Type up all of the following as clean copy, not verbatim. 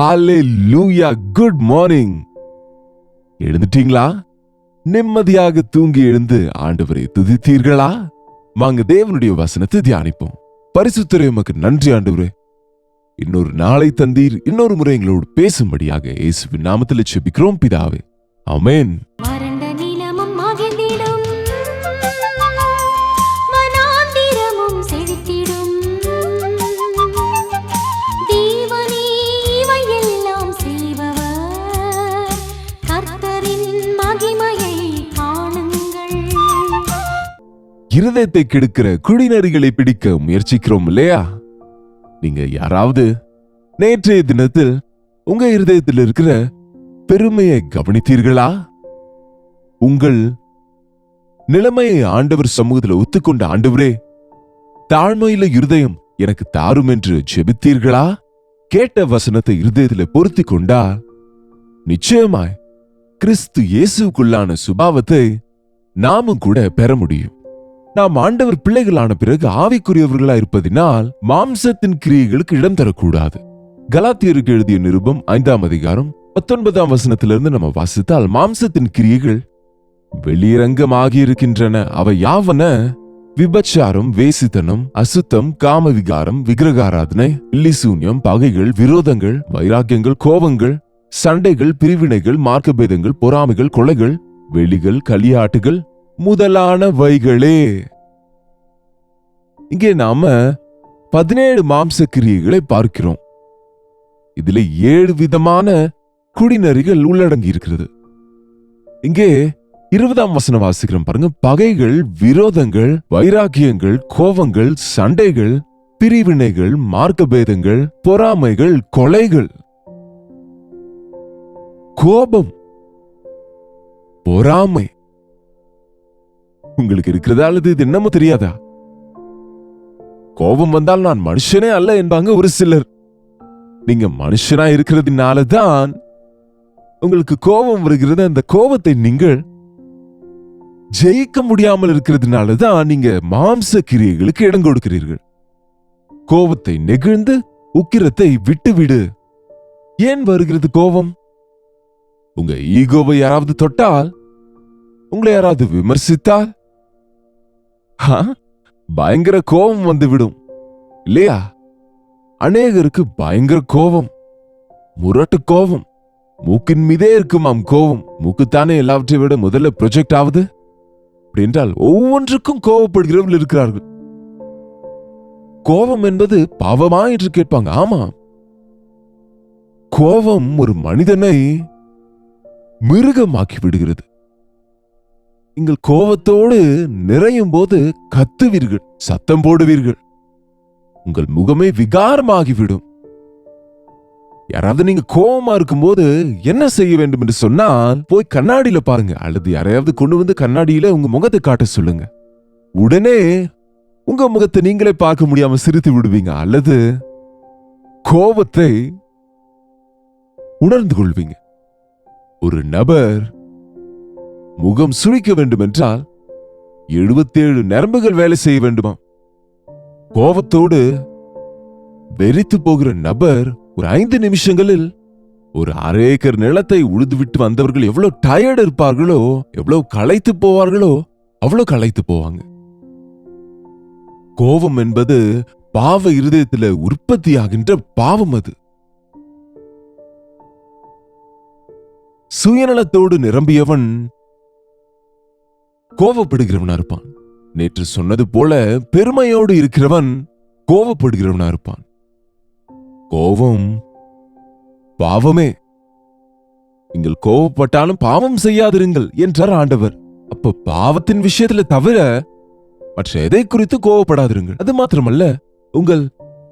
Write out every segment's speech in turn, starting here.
ஹalleluya, good morning. எழுந்துட்டீங்களா? நிம்மதியாக தூங்கி எழுந்து ஆண்டவரை துதித்தீர்களா? வாங்க தேவனுடைய வசனத்தை தியானிப்போம். பரிசுத்தரே, உமக்கு நன்றி ஆண்டவரே. இன்னொரு நாளை தந்தீர். இன்னொரு முறை எங்களோடு பேசும்படியாக இயேசுவின் நாமத்தில் ஜெபிக்கிறோம் பிதாவே, ஆமென். இருதயத்தை கெடுக்கிற குடிநரிகளை பிடிக்க முயற்சிக்கிறோம் இல்லையா? நீங்க யாராவது நேற்றைய தினத்தில் உங்க இருதயத்தில் இருக்கிற பெருமையை கவனித்தீர்களா? உங்கள் நிலைமையை ஆண்டவர் சமூகத்தில் ஒத்துக்கொண்ட ஆண்டவரே, தாழ்மையில இருதயம் எனக்கு தாரும் என்று ஜெபித்தீர்களா? கேட்ட வசனத்தை இருதயத்தில் பொருத்தி கொண்டா நிச்சயமாய் கிறிஸ்து இயேசுக்குள்ளான சுபாவத்தை நாமும் கூட பெற முடியும். நாம் ஆண்டவர் பிள்ளைகளான பிறகு ஆவிக்குரியவர்களா இருப்பதினால் மாம்சத்தின் கிரியைகளுக்கு இடம் தரக்கூடாது. கலாத்தியருக்கு எழுதிய நிருபம் 5ஆம் அதிகாரம் 19ஆம் வசனத்திலிருந்து நம்ம வாசித்தால், மாம்சத்தின் கிரியைகள் வெளியரங்கமாகி இருக்கின்றன. அவை யாவன? விபச்சாரம், வேசித்தனம், அசுத்தம், காமவிகாரம், விக்கிரகாராதனை, இல்லிசூன்யம், பகைகள், விரோதங்கள், வைராக்கியங்கள், கோபங்கள், சண்டைகள், பிரிவினைகள், மார்க்கபேதங்கள், பொறாமைகள், கொலைகள், வெளிகள், களியாட்டுகள் முதலானவைகளே. இங்கே நாம 17 மாம்ச கிரியைகளை பார்க்கிறோம். இதுல 7 விதமான குடிநரிகள் உள்ளடங்கி இருக்கிறது. இங்கே 20ஆம் வசனம் வாசிக்கிறோம் பாருங்க. பகைகள், விரோதங்கள், வைராக்கியங்கள், கோபங்கள், சண்டைகள், பிரிவினைகள், மார்க்கபேதங்கள், பொறாமைகள், கொலைகள். கோபம், பொறாமை உங்களுக்கு இருக்கிறதா அல்லது இது என்னமோ தெரியாதா? கோபம் வந்தால் நான் மனுஷனே அல்ல என்பாங்க ஒரு சிலர். நீங்க மனுஷனா இருக்கிறதுனாலதான் உங்களுக்கு கோபம் வருகிறது. அந்த கோபத்தை நீங்கள் ஜெயிக்க முடியாமல் இருக்கிறதுனாலதான் நீங்க மாம்ச கிரியைகளுக்கு இடம் கொடுக்கிறீர்கள். கோபத்தை நெகிழ்ந்து உக்கிரத்தை விட்டுவிடு. ஏன் வருகிறது கோபம்? உங்க ஈகோவை யாராவது தொட்டால், உங்களை யாராவது விமர்சித்தால் பயங்கர கோபம் வந்துவிடும் இல்லையா? அநேகருக்கு பயங்கர கோபம், முரட்டு கோபம், மூக்கின் மீதே இருக்குமாம் கோபம். மூக்குத்தானே எல்லாவற்றை விட முதல்ல ப்ரொஜெக்ட் ஆகுது. அப்படி என்றால் ஒவ்வொன்றுக்கும் கோபப்படுகிறவர்கள் இருக்கிறார்கள். கோபம் என்பது பாவமா என்று கேட்பாங்க. ஆமா, கோபம் ஒரு மனிதனை மிருகமாக்கி விடுகிறது. நீங்கள் கோபத்தோடு நிறையும் போது கத்துவீர்கள், சத்தம் போடுவீர்கள், உங்கள் முகமே விகாரமாகிவிடும். யாராவது நீங்க கோபமா இருக்கும்போது என்ன செய்ய வேண்டும் என்று சொன்னால், போய் கண்ணாடியில பாருங்க, அல்லது யாரையாவது கொண்டு வந்து கண்ணாடியில உங்க முகத்தை காட்ட சொல்லுங்க. உடனே உங்க முகத்தை நீங்களே பார்க்க முடியாம சிரித்து விடுவீங்க, அல்லது கோபத்தை உணர்ந்து கொள்வீங்க. ஒரு நபர் முகம் சுழிக்க வேண்டும் என்றால் 77 நரம்புகள் வேலை செய்ய வேண்டுமா? கோபத்தோடு வெறித்து போகிற நபர் ஒரு 5 நிமிஷங்களில் ஒரு 1/2 ஏக்கர் நிலத்தை உழுதுவிட்டு வந்தவர்கள் எவ்வளவு டயர்டு இருப்பார்களோ, எவ்வளவு களைத்து போவார்களோ, அவ்வளவு களைத்து போவாங்க. கோபம் என்பது பாவ இருதயத்தில் உற்பத்தியாகின்ற பாவம். அது சுயநலத்தோடு நிரம்பியவன் கோபப்படுகிறவனா இருப்பான். நேற்று சொன்னது போல பெருமையோடு இருக்கிறவன் கோபப்படுகிறவனா இருப்பான். கோபம் பாவமே. நீங்கள் கோபப்பட்டாலும் பாவம் செய்யாதிருங்கள் என்றார் ஆண்டவர். அப்ப பாவத்தின் விஷயத்துல தவிர மற்ற எதை குறித்து கோபப்படாதிருங்கள். அது மாத்திரமல்ல,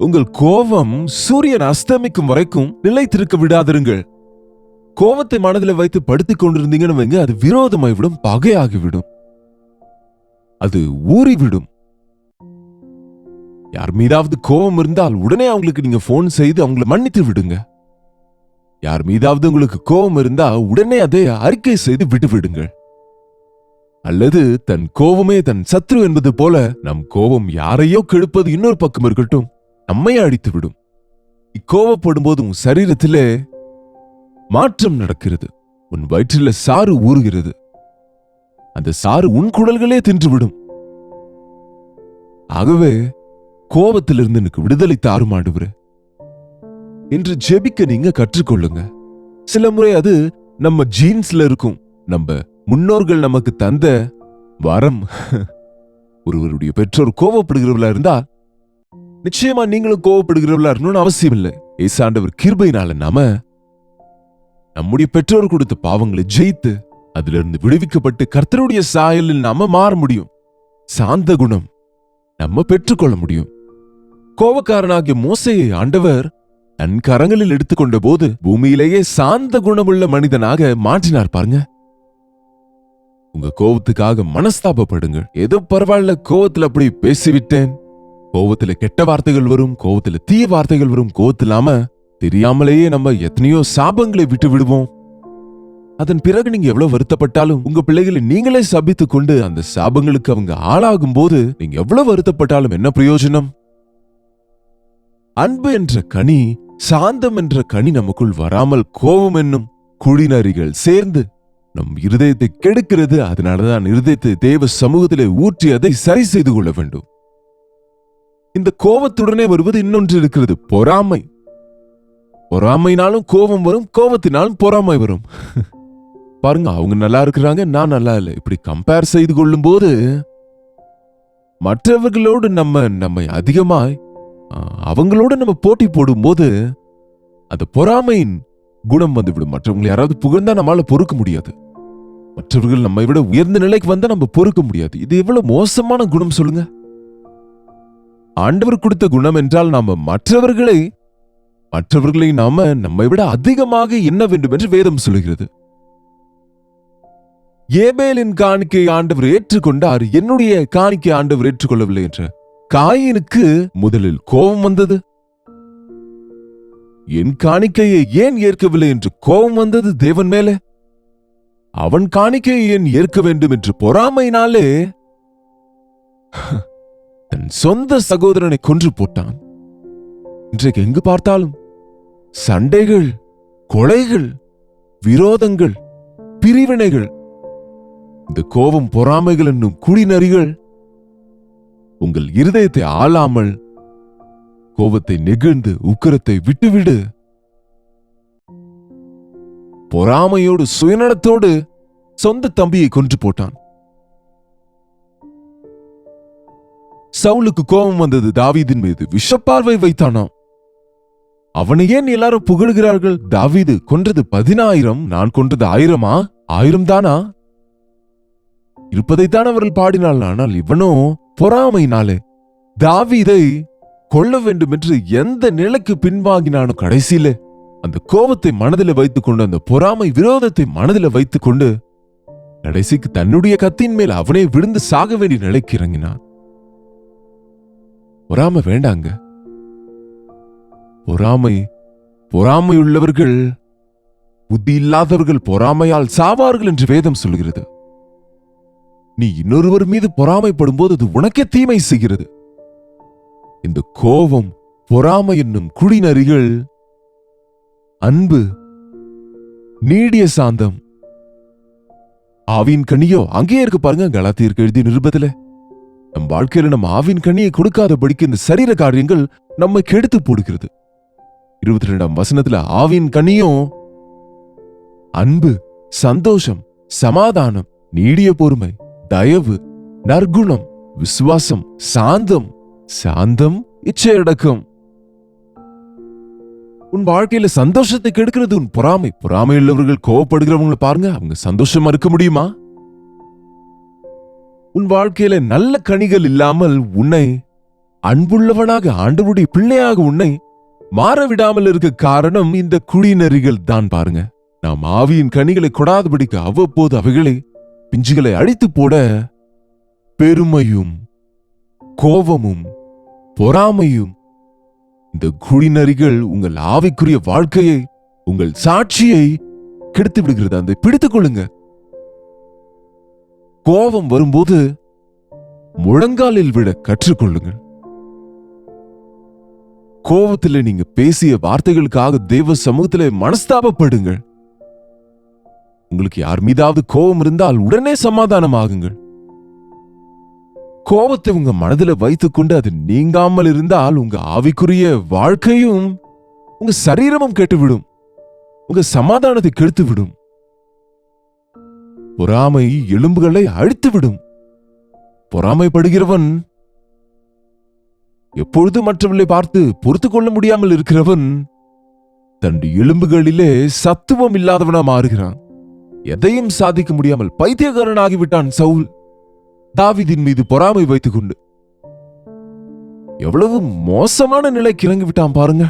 உங்கள் கோபம் சூரியன் அஸ்தமிக்கும் வரைக்கும் நிலைத்திருக்க விடாதிருங்கள். கோபத்தை மனதில் வைத்து படுத்திக் கொண்டிருந்தீங்கன்னு வைங்க, அது விரோதமாய்விடும், பகையாகிவிடும், அது ஊறிவிடும். யார் மீதாவது கோபம் இருந்தால் உடனே அவங்களுக்கு நீங்க போன் செய்து அவங்களை மன்னித்து விடுங்க. யார் மீதாவது உங்களுக்கு கோபம் இருந்தா உடனே அதை அறிக்கை செய்து விட்டு விடுங்கள். அல்லது தன் கோபமே தன் சத்ரு என்பது போல நம் கோபம் யாரையோ கெடுப்பது இன்னொரு பக்கம் இருக்கட்டும், நம்மை அழித்து விடும். கோவப்படும் போது உன் சரீரத்திலே மாற்றம் நடக்கிறது. உன் வயிற்றில சாறு ஊறுகிறது. அந்த சாறு உன் குடல்களே தின்றுவிடும். ஆகவே கோபத்திலிருந்து எனக்கு விடுதலை தாரும் ஆண்டவரே என்று ஜெபிக்க நீங்க கற்றுக்கொள்ளுங்க. சில முறை அது நம்ம ஜீன்ஸ்ல இருக்கும். நம்ம முன்னோர்கள் நமக்கு தந்த வரம். ஒருவருடைய பெற்றோர் கோவப்படுகிறவர்களா இருந்தால் நிச்சயமா நீங்களும் கோவப்படுகிறவர்களா இருக்கணும்னு அவசியம் இல்லை. ஏசாண்டவர் கிருபையினால நாம நம்முடைய பெற்றோர் கொடுத்த பாவங்களை ஜெயித்து அதிலிருந்து விடுவிக்கப்பட்டு கர்த்தருடைய சாயலில் நாம மாற முடியும். சாந்த குணம் நம்ம பெற்றுக்கொள்ள முடியும். கோபக்காரனாகிய மோசேயை ஆண்டவர் தன் கரங்களில் எடுத்துக்கொண்ட போது பூமியிலேயே சாந்த குணமுள்ள மனிதனாக மாற்றினார் பாருங்க. உங்க கோபத்துக்காக மனஸ்தாபப்படுங்கள். ஏதோ பரவாயில்ல, கோவத்துல அப்படி பேசிவிட்டேன். கோவத்துல கெட்ட வார்த்தைகள் வரும், கோவத்துல தீய வார்த்தைகள் வரும். கோவத்தில்லாம தெரியாமலேயே நம்ம எத்தனையோ சாபங்களை விட்டு விடுவோம். அதன் பிறகு நீங்க எவ்வளவு வருத்தப்பட்டாலும் உங்க பிள்ளைகளை நீங்களே சபித்துக் கொண்டு அந்த சாபங்களுக்கு அவங்க ஆளாகும் போது நீங்க எவ்வளவு வருத்தப்பட்டாலும் என்ன பிரயோஜனம்? அன்பு என்ற கனி, சாந்தம் என்ற கனி நமக்குள் வராமல் கோபம் என்னும் குழிநரிகள் சேர்ந்து நம் இருதயத்தை கெடுக்கிறது. அதனாலதான் இருதயத்தை தேவ சமூகத்திலே ஊற்றி அதை சரி செய்து கொள்ள வேண்டும். இந்த கோபத்துடனே வருவது இன்னொன்று இருக்கிறது, பொறாமை. பொறாமைனாலும் கோபம் வரும், கோபத்தினாலும் பொறாமை வரும். பாருங்க, அவங்க நல்லா இருக்கிறாங்க, நான் நல்லா இல்லை. இப்படி கம்பேர் செய்து கொள்ளும் போது மற்றவர்களோடு நம்மை அதிகமாய் அவங்களோட நம்ம போட்டி போடும் போது அந்த பொறாமையின் குணம் வந்துவிடும். மற்றவங்களை யாராவது புகழ்ந்தா நம்மளால பொறுக்க முடியாது. மற்றவர்கள் நம்மை விட உயர்ந்த நிலைக்கு வந்தா நம்ம பொறுக்க முடியாது. இது எவ்வளவு மோசமான குணம் சொல்லுங்க. ஆண்டவர் கொடுத்த குணம் என்றால் நாம மற்றவர்களை நாம நம்மை விட அதிகமாக எண்ண வேண்டும் என்று வேதம் சொல்லுகிறது. ஏபேலின் காணிக்கை ஆண்டவர் ஏற்றுக்கொண்டார், என்னுடைய காணிக்கை ஆண்டவர் ஏற்றுக்கொள்ளவில்லை என்ற காயினுக்கு முதலில் கோபம் வந்தது. என் காணிக்கையை ஏன் ஏற்கவில்லை என்று கோபம் வந்தது தேவன் மேலே. அவன் காணிக்கையை ஏன் ஏற்க வேண்டும் என்று பொறாமையினாலே தன் சொந்த சகோதரனை கொன்று போட்டான். இன்றைக்கு எங்கு பார்த்தாலும் சண்டைகள், கொலைகள், விரோதங்கள், பிரிவினைகள். இந்த கோபம், பொறாமைகள் என்னும் குடிநரிகள் உங்கள் இருதயத்தை ஆளாமல் கோபத்தை நெகிழ்ந்து உக்கிரத்தை விட்டுவிடு. பொறாமையோடு சுயநலத்தோடு சொந்த தம்பியை கொன்று போட்டான். சவுலுக்கு கோபம் வந்தது தாவீதின் மீது, விஷப்பார்வை வைத்தானாம். அவனை ஏன் எல்லாரும் புகழ்கிறார்கள்? தாவீது கொன்றது 10,000, நான் கொன்றது 1000. 1000 தானா? இருப்பதைத்தான் அவர்கள் பாடினாள். ஆனால் இவனோ பொறாமையினாலே தாவீதை கொல்ல வேண்டும் என்று எந்த நிலைக்கு பின்வாங்கினானோ, கடைசியில அந்த கோபத்தை மனதில் வைத்துக் கொண்டு, அந்த பொறாமை விரோதத்தை மனதில் வைத்துக் கொண்டு கடைசிக்கு தன்னுடைய கத்தின் மேல் அவனே விழுந்து சாக வேண்டிய நிலைக்கு இறங்கினான். பொறாமை வேண்டாங்க. பொறாமை உள்ளவர்கள், புத்தி இல்லாதவர்கள் பொறாமையால் சாவார்கள் என்று வேதம் சொல்கிறது. நீ இன்னொருவர் மீது பொறாமைப்படும் போது அது உனக்கே தீமை செய்கிறது. இந்த கோபம், பொறாமை என்னும் குடிநரிகள் அன்பு, நீடிய சாந்தம், ஆவின் கனியோ அங்கே இருக்கு பாருங்க. கலாத்தியருக்கு எழுதிய நிருபத்துல நம் வாழ்க்கையில நம்ம ஆவின் கனியை கொடுக்காதபடிக்கு இந்த சரீர காரியங்கள் நம்மை கெடுத்து போடுகிறது. 22ஆம் வசனத்துல ஆவின் கனியும் அன்பு, சந்தோஷம், சமாதானம், நீடிய பொறுமை, தயவு, நற்குணம், விசுவாசம், சாந்தம், இச்சையடக்கம். உன் வாழ்க்கையில சந்தோஷத்தை கெடுக்கிறது உன் பொறாமை. பொறாமையுள்ளவர்கள், கோவப்படுகிறவங்களை பாருங்க, அவங்க சந்தோஷமா இருக்க முடியுமா? உன் வாழ்க்கையில நல்ல கனிகள் இல்லாமல் உன்னை அன்புள்ளவனாக, ஆண்டவருடைய பிள்ளையாக உன்னை மாறவிடாமல் இருக்க காரணம் இந்த குடிநரிகள் தான் பாருங்க. நாம் ஆவியின் கனிகளை கொடாதபடிக்கு அவ்வப்போது அவைகளை, பிஞ்சுகளை அழித்து போட பெருமையும் கோபமும் பொறாமையும் இந்த குடிநரிகள் உங்கள் ஆவிக்குரிய வாழ்க்கையை, உங்கள் சாட்சியை கெடுத்து விடுகிறது. அதை பிடித்துக் கொள்ளுங்க. கோபம் வரும்போது முழங்காலில் விட கற்றுக்கொள்ளுங்கள். கோபத்திலே நீங்க பேசிய வார்த்தைகளுக்காக தேவ சமூகத்திலே மனஸ்தாபப்படுங்கள். உங்களுக்கு யார் மீதாவது கோபம் இருந்தால் உடனே சமாதானமாகுங்கள். கோபத்தை உங்க மனதில வைத்துக்கொண்டு அது நீங்காமல் இருந்தால் உங்க ஆவிக்குரிய வாழ்க்கையும் உங்க சரீரமும் கெட்டுவிடும். உங்க சமாதானத்தை கெடுத்துவிடும். பொறாமை எலும்புகளை அழித்துவிடும். பொறாமைப்படுகிறவன், எப்பொழுது மற்றவர்களை பார்த்து பொறுத்து கொள்ள முடியாமல் இருக்கிறவன், தன் எலும்புகளிலே சத்துவம் இல்லாதவனா மாறுகிறான். எதையும் சாதிக்க முடியாமல் பைத்தியக்காரனாகிவிட்டான் சவுல், தாவீதின் மீது பொறாமை வைத்துக் கொண்டு. எவ்வளவு மோசமான நிலைக்கு இறங்கிவிட்டான் பாருங்க.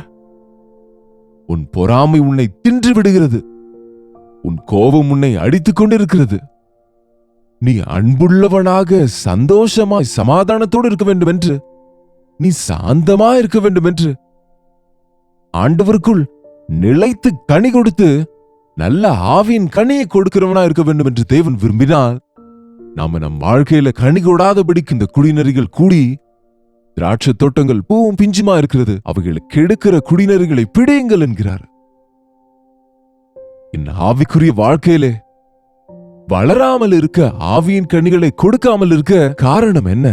உன் பொறாமை உன்னை தின்று விடுகிறது. உன் கோபம் உன்னை அடித்துக் கொண்டிருக்கிறது. நீ அன்புள்ளவனாக சந்தோஷமாய் சமாதானத்தோடு இருக்க வேண்டும் என்று, நீ சாந்தமா இருக்க வேண்டும் என்று, ஆண்டவருக்குள் நிலைத்து கனி கொடுத்து நல்ல ஆவியின் கனியை கொடுக்கிறவனா இருக்க வேண்டும் என்று தேவன் விரும்பினால், நாம நம் வாழ்க்கையில கனி கொடாதபடிக்கு இந்த குடிநரிகள் கூடி, திராட்சை தோட்டங்கள் பூவும் பிஞ்சுமா இருக்கிறது, அவைகளை கெடுக்கிற குடிநரிகளை பிடியுங்கள் என்கிறார். என் ஆவிக்குரிய வாழ்க்கையிலே வளராமல் இருக்க, ஆவியின் கனிகளை கொடுக்காமல் இருக்க காரணம் என்ன?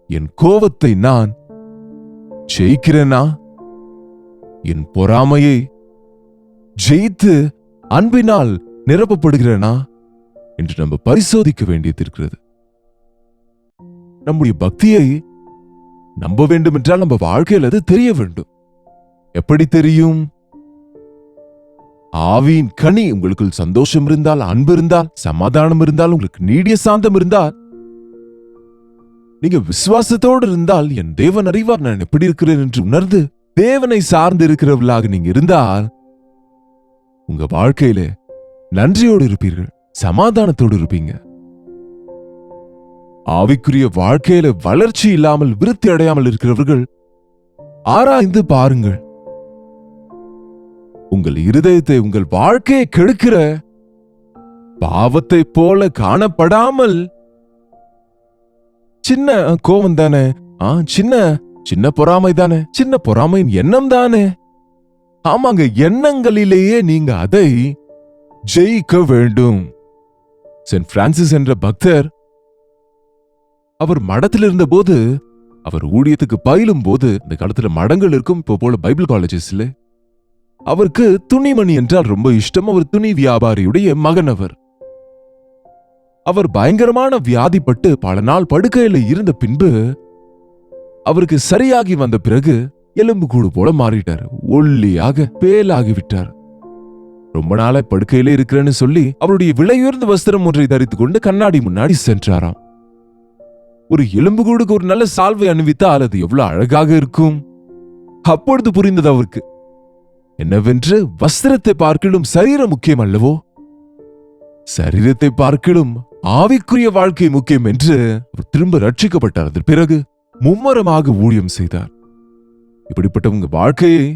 என் கோபத்தை நான் ஜெயிக்கிறேனா? என் பொறாமையை ஜெயித்து அன்பினால் நிரப்பப்படுகிறேனா என்று நம்ம பரிசோதிக்க வேண்டியது இருக்கிறது. நம்முடைய பக்தியை நம்ப வேண்டும் என்றால் நம்ம வாழ்க்கையில் அது தெரிய வேண்டும். எப்படி தெரியும்? ஆவியின் கனி உங்களுக்குள் சந்தோஷம் இருந்தால், அன்பு இருந்தால், சமாதானம் இருந்தால், உங்களுக்கு நீடிய சாந்தம் இருந்தால், நீங்க விசுவாசத்தோடு இருந்தால், என் தேவன் அறிவார் நான் எப்படி இருக்கிறேன் என்று உணர்ந்து தேவனை சார்ந்து இருக்கிறவர்களாக நீங்க இருந்தால், உங்க வாழ்க்கையில நன்றியோடு இருப்பீர்கள், சமாதானத்தோடு இருப்பீங்க. ஆவிக்குரிய வாழ்க்கையில வளர்ச்சி இல்லாமல் விருத்தி அடையாமல் இருக்கிறவர்கள் ஆராய்ந்து பாருங்கள். உங்கள் இருதயத்தை, உங்கள் வாழ்க்கையை கெடுக்கிற பாவத்தை போல காணப்படாமல், சின்ன கோபம் தானே, சின்ன சின்ன பொறாமை தானே, சின்ன பொறாமையின் எண்ணம் தானே, ஆமாங்க, எண்ணங்களிலேயே நீங்க அதை ஜெயிக்க வேண்டும். செயின்ட் பிரான்சிஸ் என்ற பக்தர், அவர் மடத்தில் இருந்த போது, அவர் ஊழியத்துக்கு பயிலும் போது, இந்த காலத்துல மடங்கள் இருக்கும், இப்போ போல பைபிள் காலேஜஸ்ல, அவருக்கு துணிமணி என்றால் ரொம்ப இஷ்டம். அவர் துணி வியாபாரியுடைய மகன். அவர் பயங்கரமான வியாதிப்பட்டு பல நாள் படுக்கையில இருந்த பின்பு, அவருக்கு சரியாகி வந்த பிறகு எலும்பு கூடு போல மாறிட்டார். ஒல்லியாக பேலாகிவிட்டார். ரொம்ப நாளா படுக்கையிலே இருக்கிறேன்னு சொல்லி அவருடைய விலையுயர்ந்த வஸ்திரம் ஒன்றை தரித்துக் கொண்டு கண்ணாடி முன்னாடி சென்றாராம். ஒரு எலும்பு கூடுக்கு ஒரு நல்ல சால்வை அணிவித்தால் அது எவ்வளவு அழகாக இருக்கும். அப்பொழுது புரிந்தது அவருக்கு என்னவென்று, வஸ்திரத்தை பார்க்கிலும் சரீரம் முக்கியம் அல்லவோ, சரீரத்தை பார்க்கிலும் ஆவிக்குரிய வாழ்க்கை முக்கியம் என்று அவர் திரும்ப ரட்சிக்கப்பட்டார். அதன் பிறகு மும்மரமாக ஊழியம் செய்தார். இப்படிப்பட்டவங்க வாழ்க்கையை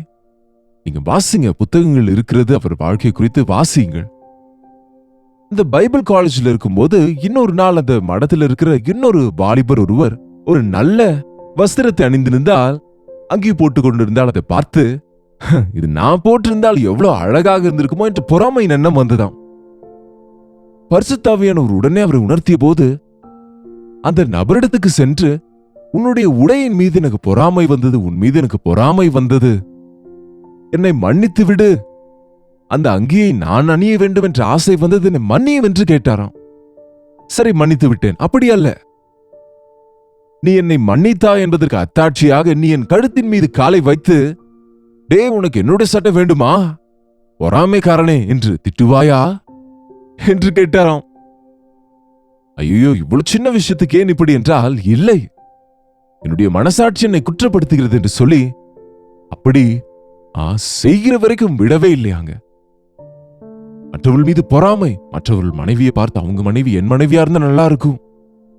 நீங்க வாசிங்க, புத்தகங்கள் இருக்கிறது, அவர் வாழ்க்கை குறித்து வாசியுங்கள். இந்த பைபிள் காலேஜ்ல இருக்கும்போது இன்னொரு நாள் அந்த மடத்தில் இருக்கிற இன்னொரு வாலிபர் ஒருவர் ஒரு நல்ல வஸ்திரத்தை அணிந்திருந்தால், அங்கே போட்டுக் கொண்டிருந்தால், அதை பார்த்து இது நான் போட்டிருந்தால் எவ்வளவு அழகாக இருந்திருக்குமோ என்று பொறாமை எண்ணம் வந்ததாம். பரிசுத்த ஆவியானவர் உடனே அவரை உணர்த்திய போது, அந்த நபரிடத்துக்கு சென்று, உன்னுடைய உடையின் மீது எனக்கு பொறாமை வந்தது, உன் மீது எனக்கு பொறாமை வந்தது, என்னை மன்னித்து விடு, அந்த அங்கியை நான் அணிய வேண்டும் என்ற ஆசை வந்தது, என்னை மன்னியும் என்று கேட்டாராம். சரி, மன்னித்து விட்டேன். அப்படி அல்ல, நீ என்னை மன்னித்தா என்பதற்கு அத்தாட்சியாக நீ என் கழுத்தின் மீது காலை வைத்து, டே உனக்கு என்னோட சட்டை வேண்டுமா, பொறாமைக்காரனே என்று திட்டுவாயா என்று கேட்டாராம். ஐயோ, இவ்வளவு சின்ன விஷயத்துக்கு ஏன் இப்படி என்றால், இல்லை, என்னுடைய மனசாட்சி என்னை குற்றப்படுத்துகிறது என்று சொல்லி அப்படி செய்கிற வரைக்கும் விடவே இல்லையாங்க. மற்றவர்கள் மீது பொறாமை, மற்றவர்கள் மனைவியை பார்த்து அவங்க மனைவி என் மனைவியா இருந்தா நல்லா இருக்கும்,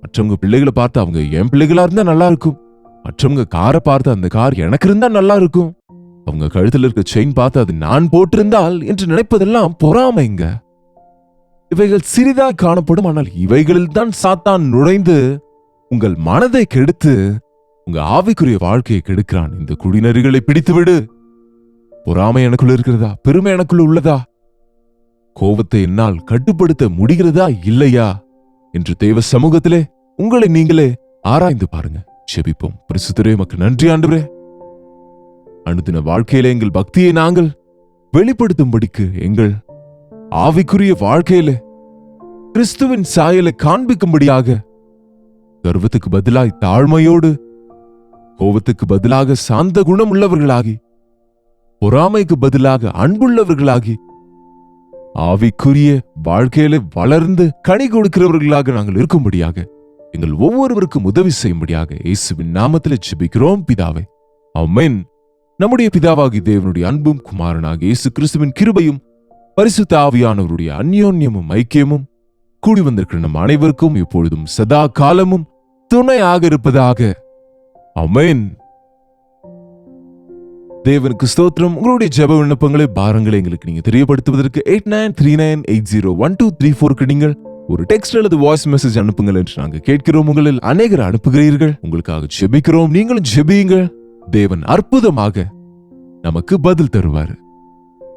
மற்றவங்க பிள்ளைகளை பார்த்து அவங்க என் பிள்ளைகளா இருந்தா நல்லா இருக்கும், மற்றவங்க காரை பார்த்து அந்த கார் எனக்கு இருந்தா நல்லா இருக்கும், அவங்க கழுத்துல இருக்க செயின் பார்த்து அது நான் போட்டிருந்தால் என்று நினைப்பதெல்லாம் பொறாமைங்க. இவைகள் சிறிதாக காணப்படும், ஆனால் இவைகளில் தான் சாத்தான் நுழைந்து உங்கள் மனதை கெடுத்து உங்க ஆவிக்குரிய வாழ்க்கையை கெடுக்கிறான். இந்த குடிநரிகளை பிடித்துவிடு. பொறாமை எனக்குள்ள இருக்கிறதா? பெருமை எனக்குள்ள உள்ளதா? கோபத்தை என்னால் கட்டுப்படுத்த முடிகிறதா இல்லையா என்று தேவ சமூகத்திலே உங்களை நீங்களே ஆராய்ந்து பாருங்க. ஜெபிப்போம். பரிசுத்தரே, உமக்கு நன்றி ஆண்டவரே. அனுதின வாழ்க்கையில எங்கள் பக்தியை நாங்கள் வெளிப்படுத்தும்படிக்கு எங்கள் ஆவிக்குரிய வாழ்க்கையில கிறிஸ்துவின் சாயலை காண்பிக்கும்படியாக கர்வத்துக்கு பதிலாய் தாழ்மையோடு, கோபத்துக்கு பதிலாக சாந்த குணம் உள்ளவர்களாகி, பொறாமைக்கு பதிலாக அன்புள்ளவர்களாகி, ஆவிக்குரிய வாழ்க்கையில வளர்ந்து கனி கொடுக்கிறவர்களாக நாங்கள் இருக்கும்படியாக எங்கள் ஒவ்வொருவருக்கும் உதவி செய்யும்படியாக இயேசுவின் நாமத்தில் ஜெபிக்கிறோம் பிதாவே, ஆமென். நம்முடைய பிதாவாகி தேவனுடைய அன்பும் குமாரனாக இயேசு கிறிஸ்துவின் கிருபையும் பரிசுத்த ஆவியானவருடைய அந்யோன்யமும் ஐக்கியமும் கூடி வந்திருக்கிற நம் அனைவருக்கும் இப்பொழுதும் சதா காலமும் துணையாக இருப்பதாக, ஆமென். தேவனுக்கு ஸ்தோத்திரம். உங்களுடைய ஜெப விண்ணப்பங்களை, பாரங்களை எங்களுக்கு நீங்க தெரியப்படுத்துவதற்கு 8939801234 நீங்கள் ஒரு டெக்ஸ்ட் அல்லது வாய்ஸ் மெசேஜ் அனுப்புங்கள் என்று நாங்கள் கேட்கிறோம். உங்களில் அநேகர் அனுப்புகிறீர்கள். உங்களுக்காக ஜெபிக்கிறோம். நீங்களும் ஜெபியுங்கள். தேவன் அற்புதமாக நமக்கு பதில் தருவார்.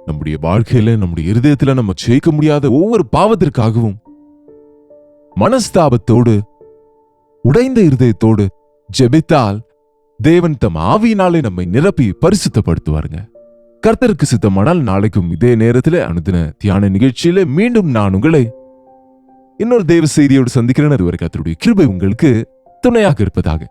நம்முடைய வாழ்க்கையில, நம்முடைய இருதயத்துல நம்ம ஜெயிக்க முடியாத ஒவ்வொரு பாவத்திற்காகவும் மனஸ்தாபத்தோடு, உடைந்த இருதயத்தோடு ஜெபித்தால் தேவன் தம் ஆவியினாலே நம்மை நிரப்பி பரிசுத்தப்படுத்துவாருங்க. கர்த்தருக்கு சித்தமானால் நாளைக்கும் இதே நேரத்தில் அனுதின தியான நிகழ்ச்சியில மீண்டும் நான் உங்களை இன்னொரு தேவ செய்தியோடு சந்திக்கிறேன். அதுவரை கர்த்தருடைய கிருபை உங்களுக்கு துணையாக இருப்பதாக.